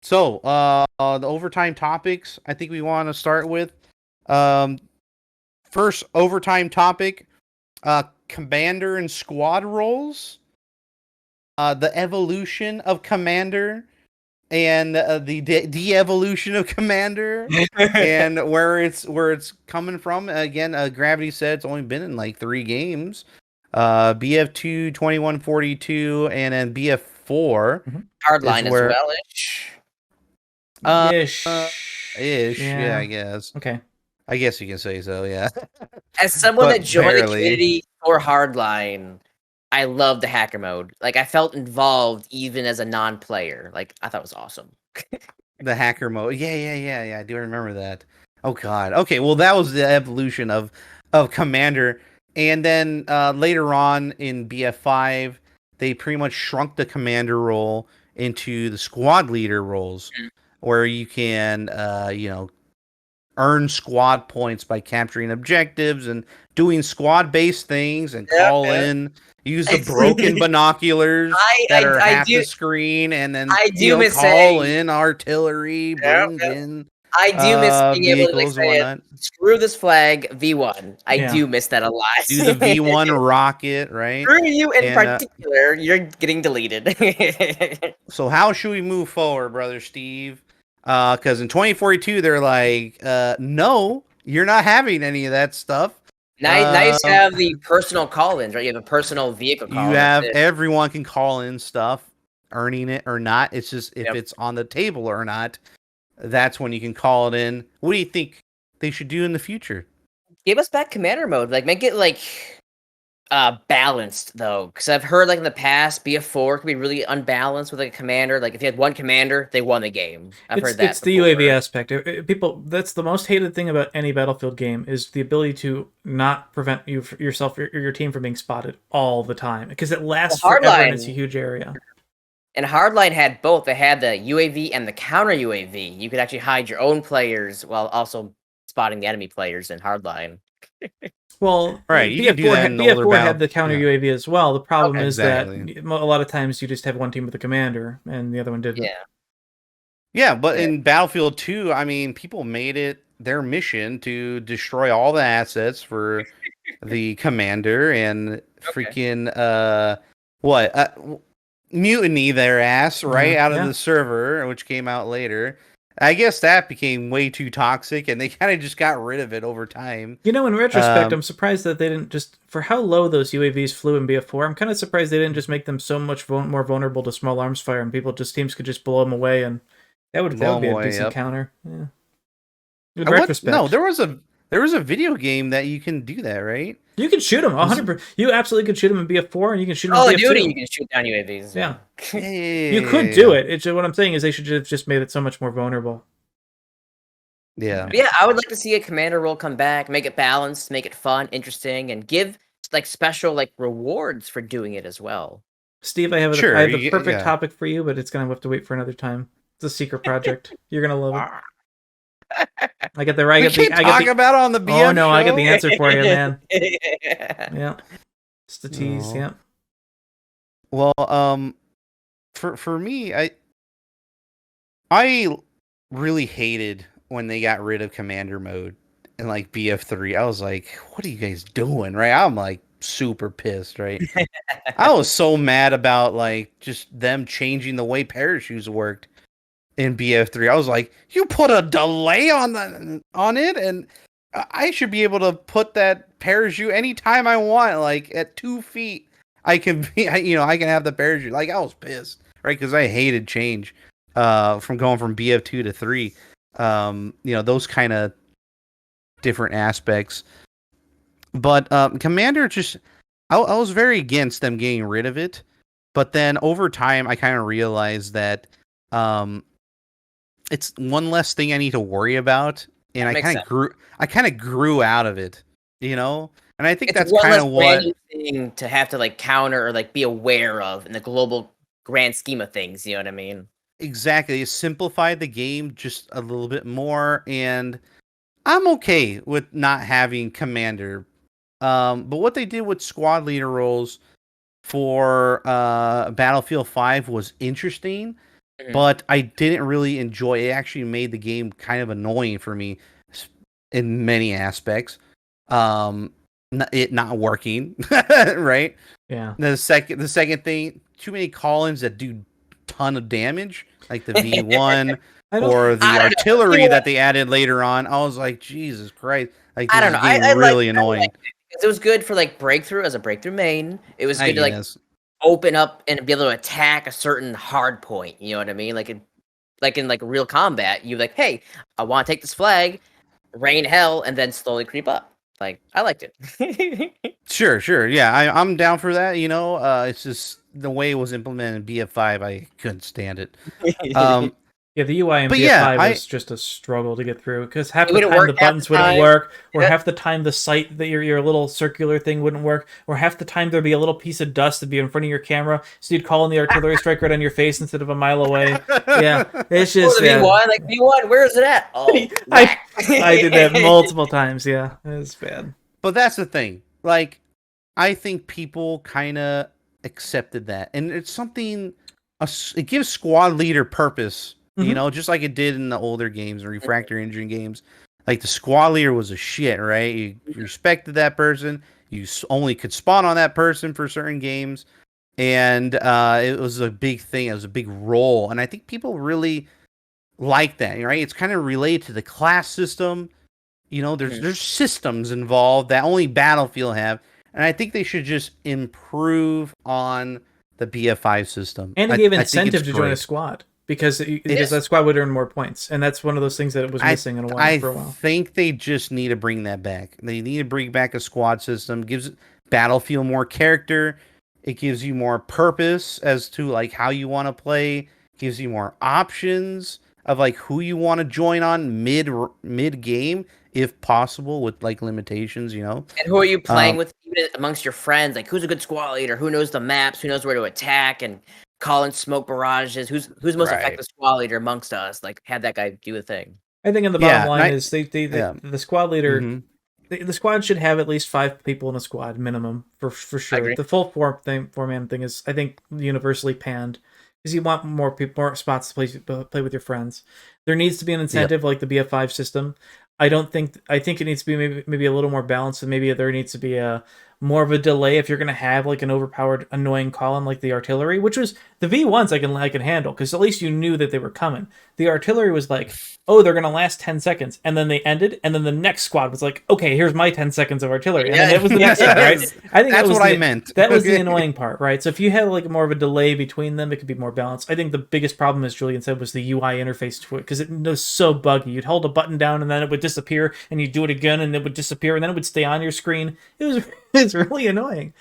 So, the overtime topics. I think we want to start with um, first overtime topic: commander and squad roles. The evolution of commander and the de-evolution of commander, and where it's coming from. Again, Gravity said it's only been in like 3 games. BF2 2142 and then BF4 is Hardline as where well ish. ish. Yeah, I guess. Okay. I guess you can say so. Yeah. As someone But that joined the barely. community for Hardline, I love the hacker mode. Like I felt involved even as a non-player. Like I thought it was awesome. The hacker mode. Yeah. I do remember that. Oh god. Okay, well that was the evolution of Commander. And then later on in BF5, they pretty much shrunk the commander role into the squad leader roles, where you can earn squad points by capturing objectives and doing squad based things and call in. Use the broken binoculars that are half the screen, and then call in artillery, bring in. I do miss being able to say, screw this flag, V1. I do miss that a lot. Do the V1 rocket, right? Screw you in particular, you're getting deleted. So how should we move forward, Brother Steve? Because in 2042, they're like, no, you're not having any of that stuff. Nice to have the personal call-ins, right? You have a personal vehicle call-in. You have everyone can call in stuff, earning it or not. It's just if it's on the table or not, that's when you can call it in. What do you think they should do in the future? Give us back commander mode. Like make it like balanced though, because I've heard like in the past BF4 could be really unbalanced with like a commander. Like if you had one commander, they won the game. I've heard that. It's the UAV aspect. People, that's the most hated thing about any Battlefield game is the ability to not prevent yourself or your team from being spotted all the time, because it lasts forever and it's a huge area. And Hardline had both. They had the UAV and the counter UAV. You could actually hide your own players while also spotting the enemy players in Hardline. Well, right. BF4 had the counter UAV as well. The problem is that a lot of times you just have one team with a commander and the other one didn't. Yeah, but in Battlefield 2, I mean, people made it their mission to destroy all the assets for the commander and freaking mutiny their ass out of the server, which came out later. I guess that became way too toxic, and they kind of just got rid of it over time. You know, in retrospect, I'm surprised that they didn't just, for how low those UAVs flew in BF4, I'm kind of surprised they didn't just make them so much more vulnerable to small arms fire, and teams could just blow them away, and that would be a decent counter. Yeah. In retrospect. No, there was a video game that you can do that, right? You can shoot them 100%. You absolutely could shoot them in BF4, and you can shoot them in BF2. Duty, you can shoot down UAVs. Yeah. You could do it. It's what I'm saying is they should have just made it so much more vulnerable. Yeah. But yeah, I would like to see a commander role come back, make it balanced, make it fun, interesting, and give like special like rewards for doing it as well. Steve, I have the perfect topic for you, but it's gonna have to wait for another time. It's a secret project. You're gonna love it. I get the right. About on the BF Oh no, show? I get the answer for you, man. Yeah, it's the tease. Yeah. Well, for me, I really hated when they got rid of commander mode in like BF3. I was like, what are you guys doing? Right? I'm like super pissed. Right? I was so mad about like just them changing the way parachutes worked in BF3. I was like, you put a delay on it, and I should be able to put that parachute anytime I want. Like at 2 feet, I can I can have the parachute. Like I was pissed, right? Because I hated change from going from BF2 to 3. Those kind of different aspects. But Commander just, I was very against them getting rid of it. But then over time, I kind of realized that it's one less thing I need to worry about, and I kind of grew out of it, And I think that's kind of what thing to have to like counter or like be aware of in the global grand scheme of things. You know what I mean? Exactly. It simplified the game just a little bit more, and I'm okay with not having commander. But what they did with squad leader roles for Battlefield 5 was interesting. but I didn't really enjoy it. It actually made the game kind of annoying for me in many aspects. It not working, right? Yeah. The second thing, too many call-ins that do ton of damage, like the V1 or the artillery that they added later on. I was like, Jesus Christ! Like this is getting really annoying. It was good for like breakthrough as a breakthrough main. It was good to like open up and be able to attack a certain hard point. You know what I mean? Like in real combat, you like, hey, I want to take this flag, rain hell, and then slowly creep up. Like I liked it. Sure, yeah, I'm down for that. You know, it's just the way it was implemented in BF5, I couldn't stand it. Yeah, the UI in BF5 was just a struggle to get through because half the time the buttons wouldn't work, or half the time the sight that your little circular thing wouldn't work, or half the time there'd be a little piece of dust that'd be in front of your camera, so you'd call in the artillery strike right on your face instead of a mile away. Yeah, it's just V1, like V1, where is it at? Oh, I did that multiple times. Yeah, it was bad. But that's the thing. Like, I think people kind of accepted that, and it's something. It gives squad leader purpose. You know, just like it did in the older games and Refractor Engine games. Like, the squad leader was a shit, right? You respected that person. You only could spawn on that person for certain games. And it was a big thing. It was a big role. And I think people really like that, right? It's kind of related to the class system. You know, there's systems involved that only Battlefield have. And I think they should just improve on the BF5 system. And it gave incentive to join a squad. Because that squad would earn more points, and that's one of those things that was missing for a while. I think they just need to bring that back. They need to bring back a squad system. Gives Battlefield more character. It gives you more purpose as to like how you want to play. Gives you more options of like who you want to join on mid game, if possible, with like limitations. You know, and who are you playing with even amongst your friends? Like, who's a good squad leader? Who knows the maps? Who knows where to attack and call in smoke barrages? Who's most effective squad leader amongst us? Like, had that guy do a thing. I think in the bottom line is the squad leader. The squad should have at least 5 people in a squad minimum for sure. The full 4-man thing is, I think, universally panned because you want more spots to play with your friends. There needs to be an incentive like the BF5 system. I think it needs to be maybe a little more balanced, and maybe there needs to be more of a delay if you're going to have like an overpowered, annoying column like the artillery, which was the V1s I can handle because at least you knew that they were coming. The artillery was like, oh, they're going to last 10 seconds, and then they ended, and then the next squad was like, okay, here's my 10 seconds of artillery, and then it was the next one, right? I think that's what I meant. That was the annoying part, right? So if you had like more of a delay between them, it could be more balanced. I think the biggest problem, as Julian said, was the UI interface to it because it was so buggy. You'd hold a button down, and then it would disappear, and you'd do it again, and it would disappear, and then it would stay on your screen. It's really annoying.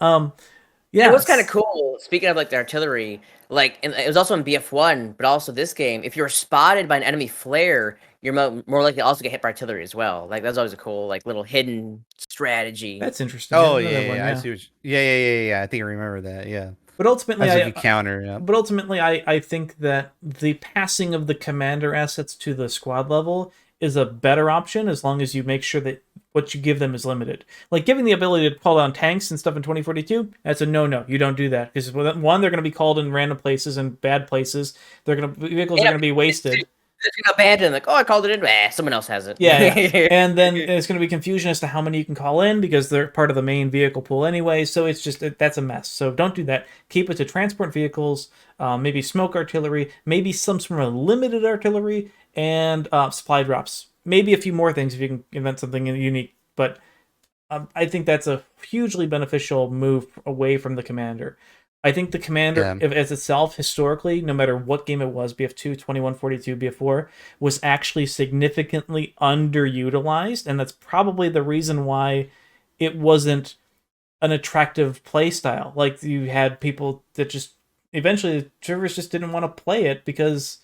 It was kind of cool. Speaking of like the artillery, like it was also in BF1, but also this game. If you're spotted by an enemy flare, you're more likely to also get hit by artillery as well. Like that's always a cool, like little hidden strategy. That's interesting. Oh yeah. I see what yeah. I think I remember that. Yeah. But ultimately, as a counter. Yeah. But ultimately, I think that the passing of the commander assets to the squad level is a better option as long as you make sure that what you give them is limited. Like giving the ability to call down tanks and stuff in 2042, that's a no. You don't do that because one, they're going to be called in random places and bad places. Vehicles are going to be wasted. It's going to abandon. Like, oh, I called it in. Someone else has it. Yeah. And then there's going to be confusion as to how many you can call in because they're part of the main vehicle pool anyway. So it's just that's a mess. So don't do that. Keep it to transport vehicles, maybe smoke artillery, maybe some sort of limited artillery, and supply drops. Maybe a few more things if you can invent something unique. But I think that's a hugely beneficial move away from the commander. I think the commander, as itself, historically, no matter what game it was, BF2, 2142, BF4, was actually significantly underutilized. And that's probably the reason why it wasn't an attractive play style. Like, you had people that just, eventually, servers just didn't want to play it because,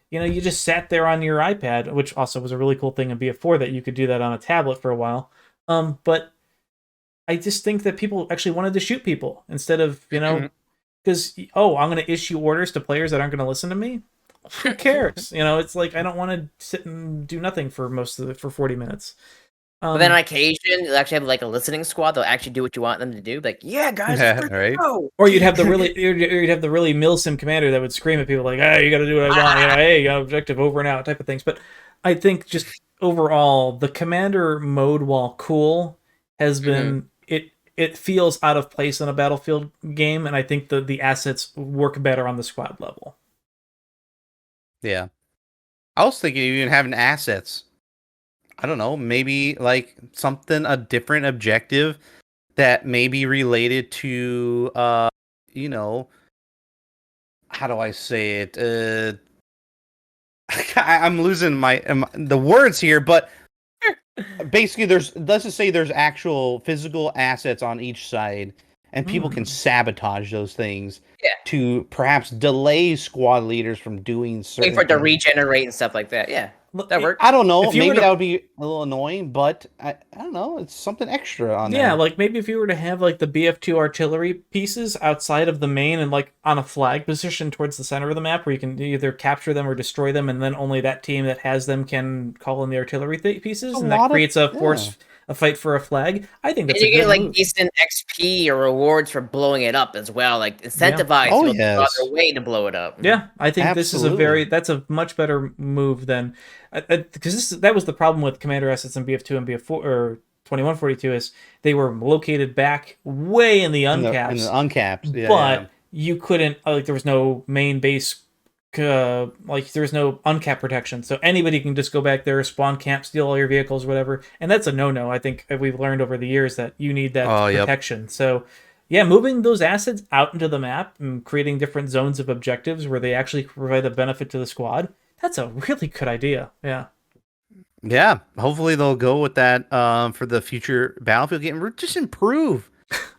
you just sat there on your iPad, which also was a really cool thing in BF4 that you could do that on a tablet for a while. But I just think that people actually wanted to shoot people instead of, because, I'm going to issue orders to players that aren't going to listen to me. Who cares? It's like, I don't want to sit and do nothing for 40 minutes. But then on occasion, you'll actually have like a listening squad. They'll actually do what you want them to do. Like, yeah, guys, right. Go. Or you'd have the really milsim commander that would scream at people like, "Hey, you got to do what I want." Hey, objective over and out type of things. But I think just overall, the commander mode, while cool, has been it feels out of place in a Battlefield game, and I think the assets work better on the squad level. Yeah, I was thinking even having assets. I don't know, maybe like a different objective that may be related to, you know, how do I say it? I'm losing the words here, but basically, let's just say there's actual physical assets on each side, and people can sabotage those things to perhaps delay squad leaders from doing certain. Wait for it to regenerate and stuff like that. Yeah. That works. I don't know. Maybe that would be a little annoying, but I don't know. It's something extra on there. Yeah, like maybe if you were to have like the BF2 artillery pieces outside of the main and like on a flag position towards the center of the map where you can either capture them or destroy them, and then only that team that has them can call in the artillery pieces, and that creates a fight for a flag. I think that's and you get like move. decent XP or rewards for blowing it up as well, like incentivize people to go other way to blow it up. Yeah, I think this is that's a much better move than because that was the problem with commander assets in BF2 and BF4 or 2142 is they were located back way in the uncaps. In the uncaps, yeah. But you couldn't like there was no main base. Like there's no uncap protection, so anybody can just go back there, spawn camp, steal all your vehicles, whatever, and that's a no-no. I think we've learned over the years that you need that protection. So, yeah, moving those assets out into the map and creating different zones of objectives where they actually provide a benefit to the squad, that's a really good idea. Yeah. Yeah, hopefully they'll go with that for the future Battlefield game. Just improve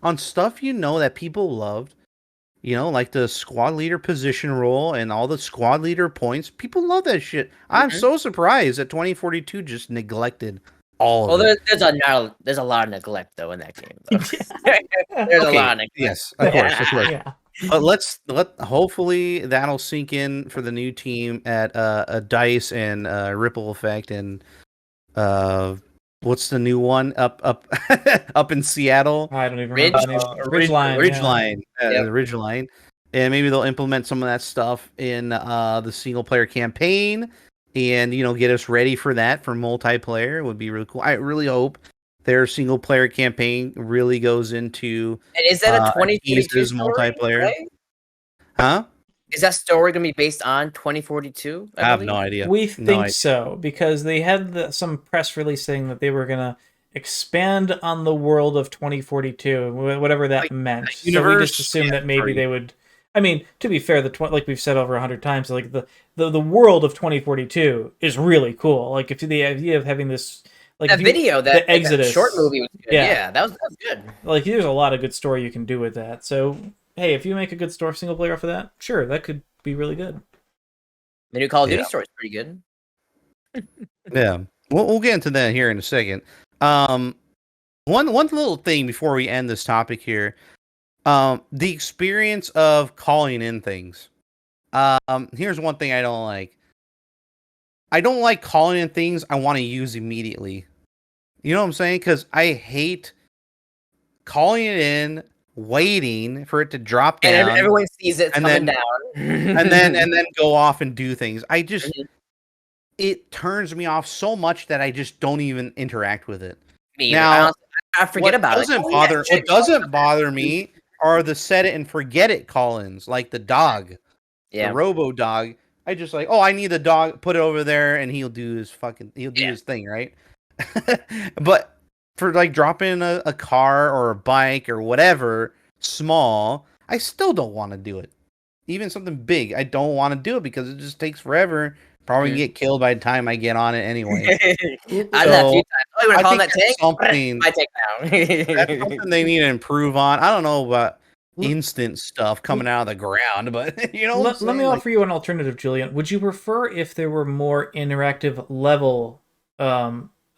on stuff that people loved. Like the squad leader position role and all the squad leader points. People love that shit. I'm so surprised that 2042 just neglected all of it. There's a lot of neglect, though, in that game. There's a lot of neglect. Yes, of course. Yeah. But hopefully that'll sink in for the new team at DICE and Ripple Effect and what's the new one up in Seattle? I don't even remember. Ridgeline. The Ridgeline. And maybe they'll implement some of that stuff in the single player campaign and, get us ready for that for multiplayer. It would be really cool. I really hope their single player campaign really goes into and is that a 2042 multiplayer? Right? Huh? Is that story going to be based on 2042? I have no idea. We think so, because they had some press release saying that they were going to expand on the world of 2042, whatever that meant. So we just assumed that maybe they would... I mean, to be fair, like we've said over 100 times, like the world of 2042 is really cool. Like if the idea of having this... Like that video, that Exodus short movie was good. Yeah, that was good. Like there's a lot of good story you can do with that. So... Hey, if you make a good story single player off of that, sure, that could be really good. The new Call of Duty story is pretty good. Yeah, we'll get into that here in a second. One little thing before we end this topic here, the experience of calling in things. Here's one thing I don't like. I don't like calling in things I want to use immediately. You know what I'm saying? Because I hate calling it in, waiting for it to drop down, and everyone sees it coming down, and then go off and do things. I just it turns me off so much that I just don't even interact with it. Now I forget about it. What doesn't bother me are the set it and forget it call-ins, like the dog, the robo dog. I just like, I need the dog, put it over there, and he'll do his thing, right? But for like dropping a car or a bike or whatever small, I still don't want to do it. Even something big, I don't want to do it because it just takes forever. Probably get killed by the time I get on it anyway. I've done a few times. Oh, you want to call that tank? My tank now. That's something they need to improve on. I don't know about instant stuff coming out of the ground, but let me offer you an alternative, Julian. Would you prefer if there were more interactive level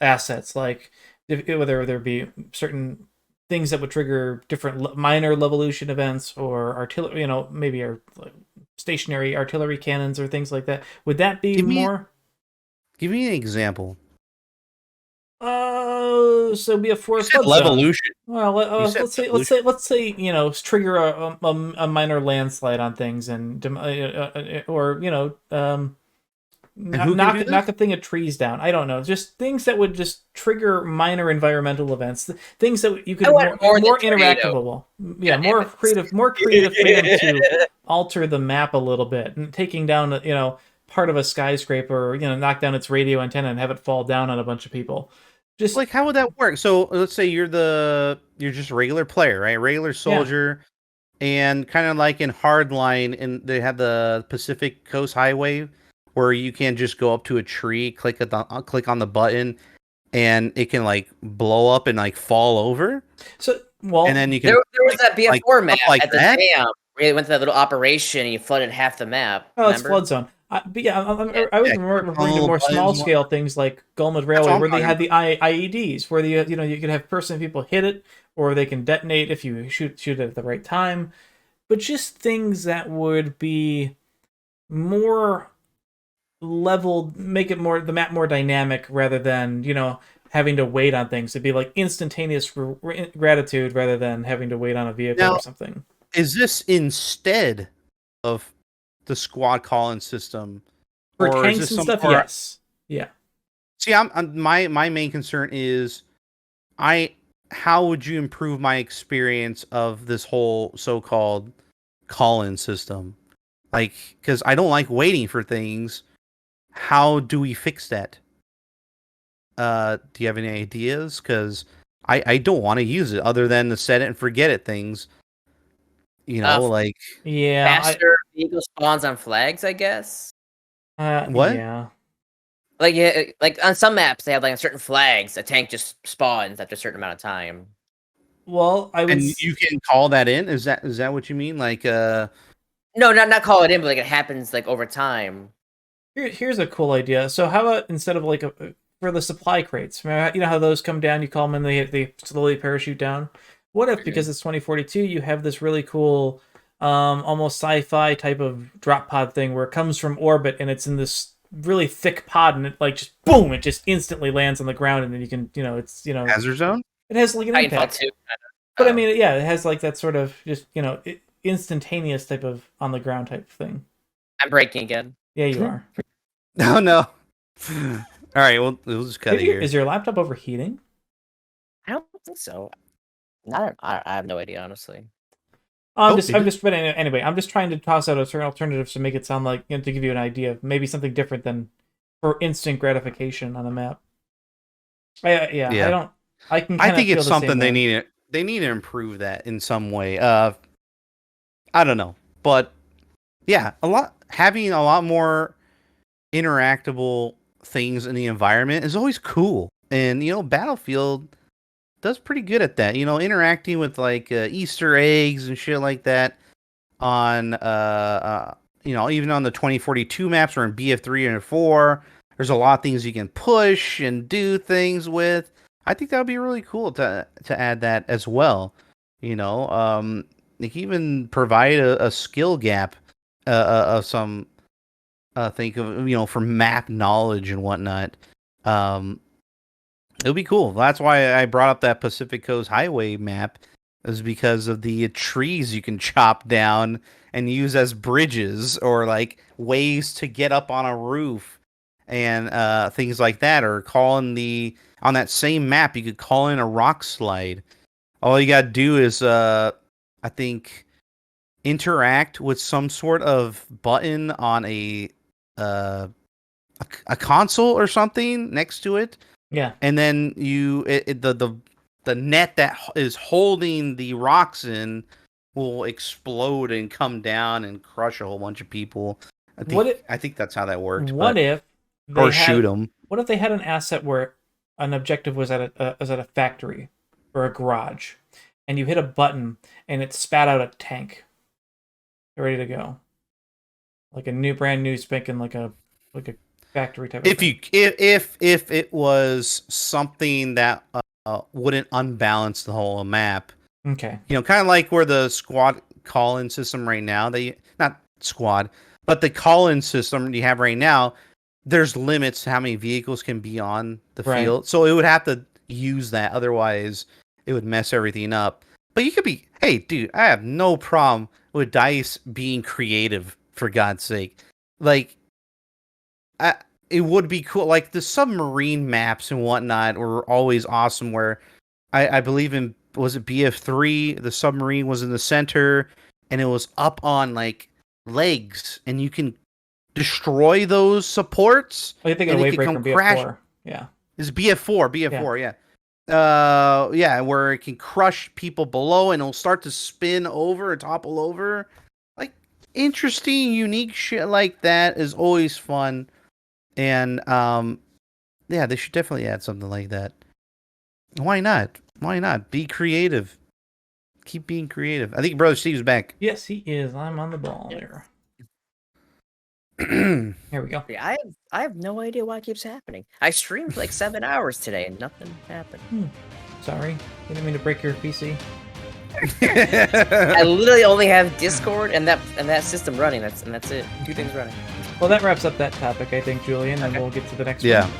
assets, like whether there be certain things that would trigger different minor levolution events or artillery, maybe stationary artillery cannons or things like that? Would that be more? Give me an example. So be a flood zone. Levolution. Well, let's say trigger a minor landslide on things and or knock a thing of trees down. I don't know, just things that would just trigger minor environmental events, things that you could more interactable. Yeah, more creative freedom to alter the map a little bit, and taking down part of a skyscraper, or knock down its radio antenna and have it fall down on a bunch of people. Just like, how would that work? So let's say you're just a regular player, right? Regular soldier, and kind of like in Hardline, and they have the Pacific Coast Highway, where you can just go up to a tree, click on the button, and it can like blow up and like fall over. So and then you can. There was that BF4 map at the dam where you went to that little operation and you flooded half the map. Oh, it's flood zone. But yeah, I was referring to more small scale things like Gulmud Railway, where they had the IEDs, where you could have people hit it, or they can detonate if you shoot it at the right time. But just things that would be more leveled, make it the map more dynamic, rather than having to wait on things. It'd be like instantaneous gratitude rather than having to wait on a vehicle or something. Is this instead of the squad call-in system for tanks and stuff? Yes. Yeah. See, my main concern is how would you improve my experience of this whole so-called call-in system? Like, because I don't like waiting for things. How do we fix that? Do you have any ideas? Because I don't want to use it other than the set it and forget it things. Faster vehicle spawns on flags, I guess. What? Yeah. Like on some maps, they have like certain flags. A tank just spawns after a certain amount of time. Well, and you can call that in. Is that what you mean? Like, no, not call it in, but like it happens like over time. Here's a cool idea. So how about instead of like for the supply crates, how those come down? You call them and they slowly parachute down. What if, because it's 2042, you have this really cool, almost sci-fi type of drop pod thing where it comes from orbit and it's in this really thick pod, and it like just boom, it just instantly lands on the ground, and then you can, it's hazard zone. It has like an impact too, but I mean, it has like that sort of just instantaneous type of on the ground type of thing. I'm breaking again. Yeah, you are. No. All right, we'll just cut it here. Is your laptop overheating? I don't think so. I have no idea, honestly. But anyway, I'm just trying to toss out alternatives to make it sound like, to give you an idea of maybe something different than for instant gratification on a map. I think it's something they need to improve that in some way. I don't know, but yeah, having a lot more interactable things in the environment is always cool, and Battlefield does pretty good at that, interacting with like Easter eggs and shit like that on even on the 2042 maps or in BF3 and 4. There's a lot of things you can push and do things with. I think that would be really cool to add that as well. They can even provide a skill gap of some think of for map knowledge and whatnot. It would be cool. That's why I brought up that Pacific Coast Highway map, is because of the trees you can chop down and use as bridges or like ways to get up on a roof and things like that. Or on that same map, you could call in a rock slide. All you gotta do is I think interact with some sort of button on a console or something next to it. Yeah, and then the net that is holding the rocks in will explode and come down and crush a whole bunch of people. I think that's how that worked. Shoot them. What if they had an asset where an objective was at a factory or a garage, and you hit a button and it spat out a tank, ready to go, like a brand new spanking like a factory type of thing. If it was something that wouldn't unbalance the whole map. Okay. Kind of like where the squad call-in system right now, not squad, but the call-in system you have right now, there's limits to how many vehicles can be on the field. So it would have to use that. Otherwise, it would mess everything up. But you could be, hey, dude, I have no problem with DICE being creative, for God's sake. Like, it would be cool. Like, the submarine maps and whatnot were always awesome, where I believe in, was it BF3? The submarine was in the center, and it was up on, like, legs, and you can destroy those supports. Oh, you think away break from BF4? Yeah, it's BF4, yeah. Yeah, where it can crush people below, and it'll start to spin over and topple over. Like, interesting, unique shit like that is always fun, and yeah, they should definitely add something like that. Why not? Why not? Be creative. Keep being creative. I think Brother Steve's back. Yes, he is. I'm on the ball there. Here we go. Yeah, I have no idea why it keeps happening. I streamed for like 7 hours today and nothing happened. Sorry, didn't mean to break your PC. I literally only have Discord and that system running. That's it. 2 things running. Well, that wraps up that topic, I think, Julian, and we'll get to the next one. Yeah.